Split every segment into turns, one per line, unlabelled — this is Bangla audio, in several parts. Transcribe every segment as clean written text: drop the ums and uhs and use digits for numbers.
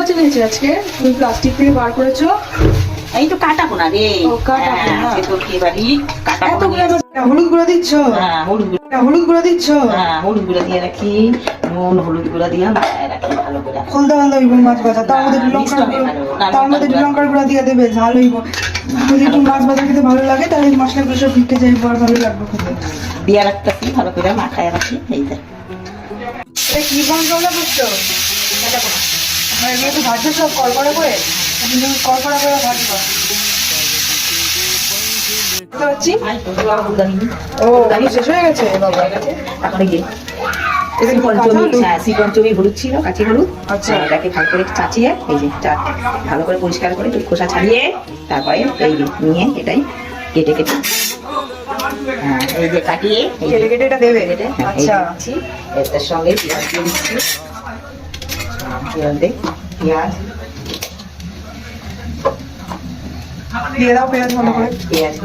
বেছে নিয়েছে আজকে? তুমি প্লাস্টিক থেকে বার করেছো?
এই তো কাটাবো না রে।
ও, কাটাবো না।
তোর কি বাড়ি কাটাবো
এত হলুদ গুঁড়ো দিচ্ছ?
হ্যাঁ হলুদ গুঁড়ো,
হলুদ গুঁড়ো দিচ্ছ?
হ্যাঁ হলুদ গুঁড়ো দিয়ে রাখি, নুন হলুদ গুঁড়ো দিয়ে মাখায় রাখি ভালো করে।
খুলতে খুলতে হইব মাছ ভাজা, তার মধ্যে একটু লঙ্কার গুঁড়ো, তার মধ্যে একটু লঙ্কার গুঁড়ো দিয়ে দেবে, ঝাল হইব। যদি একটু মাছ ভাজা খেতে ভালো লাগে তাহলে এই মশলাগুলো সব ভিটে যাইব আর ভালো লাগবে খেতে।
দিয়ে রাখতেছি ভালো করে মাখায় রাখি। এই যে
এটা কি মশলা করছো? আমার এগুলো তো ভাজছো সব কড়কড়া করে, কিন্তু কড়কড়া করে ভাজবো। বুঝতে পারছি। ও, আমি শেষ হয়ে গেছে বাবা।
তারপরে গিয়ে
এটা কি কাঁচা হলুদ?
সিকঞ্চমি হলুদ ছিল, কাঁচি হলুদ।
আচ্ছা।
এটাকে ভালো করে চাচিয়ে এই যে ভালো করে পরিষ্কার করে খোসা ছাড়িয়ে তারপরে এই যে নিয়ে এটাই কেটে কেটে এই যে কাটিয়ে
কেটে কেটে এটা দেবে? আচ্ছা।
এটার সঙ্গে পেঁয়াজ দিয়ে দিচ্ছি। পেঁয়াজ দিয়ে পেঁয়াজ
দিয়ে দাও পেঁয়াজ ভালো করে।
পেঁয়াজ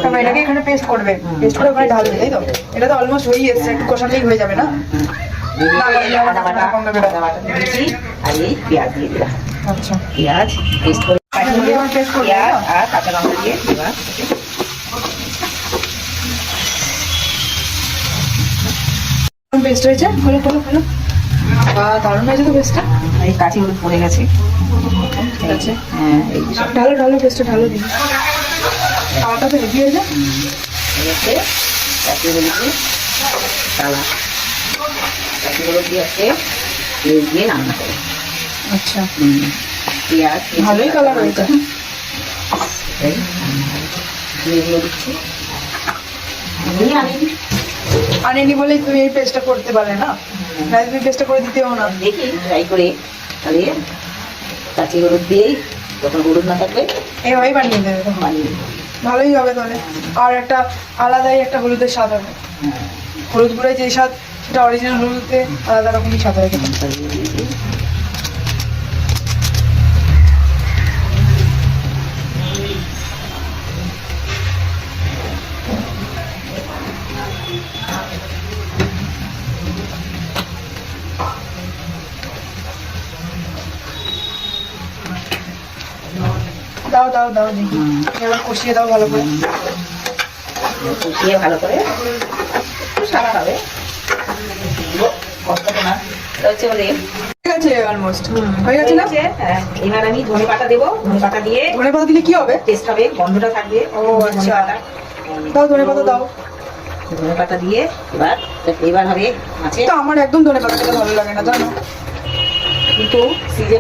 তারপর এটাকে এখানে পেস্ট করবে, পেস্ট করে ওখানে ঢালবে, তাই তো? এটা তো অলমোস্ট হয়ে এসছে, একটু কষালেই হয়ে যাবে না?
আদা বাটা দিয়েছি আর এই পেঁয়াজ দিয়ে দিলাম।
আচ্ছা,
পেঁয়াজ পেস্ট করে
পেস্ট করবে
পেঁয়াজ আর কাঁচা লঙ্কা দিয়ে এবার
পেস্ট হয়েছে, খোলো খোলো খোলো। দারুণ হয়েছে তো পেস্টটা।
এই কাঁচি হলুদ পড়ে গেছে।
ঠিক আছে,
হ্যাঁ এই যে সব
ঢালো ঢালো পেস্টটা ঢালো দিন। খাওয়াটা তো হেভি হয়ে যায়।
হচ্ছে কাঁচি হলুদ দিয়ে তালা কাঁচি হলুদ দিয়ে আছে তেল দিয়ে রান্না করে।
আচ্ছা,
পেঁয়াজ
ভালোই কালার হয়েছে।
দিয়ে দিচ্ছি আমি
আনেনি বলেই তুমি এই পেস্টটা করতে পারলে না? নাহলে তুমি পেস্টটা করে দিতেও না।
দেখি ট্রাই করে তাহলে কাঁচি হলুদ দিয়েই যখন হলুদ না থাকবে
এইভাবেই বানিয়ে দেবে তখন।
বানিয়ে দেবো।
ভালোই হবে তাহলে। আর একটা আলাদাই একটা হলুদের স্বাদ হবে। হলুদ গুঁড়োয় যে স্বাদ, সেটা অরিজিনাল হলুদে আলাদা রকমই স্বাদ হয়ে গেছে। দাও দাও দাও দেখি, এবার কষিয়ে দাও ভালো করে।
কষিয়ে ভালো করে একটু সারা হবে, কষ্ট তো না। এটা হচ্ছে বলে
ঠিক আছে, অলমোস্ট হয়ে গেছে না?
হ্যাঁ, এবার আমি ধনে পাতা দেবো। ধনে পাতা দিয়ে
ধনে পাতা দিলে কি হবে?
টেস্ট হবে, গন্ধটা থাকবে।
ও আচ্ছা, দাও ধনে পাতা দাও।
ধনে পাতা দিয়ে এবার হবে মাছে।
তো আমার একদম ধনে পাতা খেতে ভালো লাগে না, জানো?
কিন্তু সিজন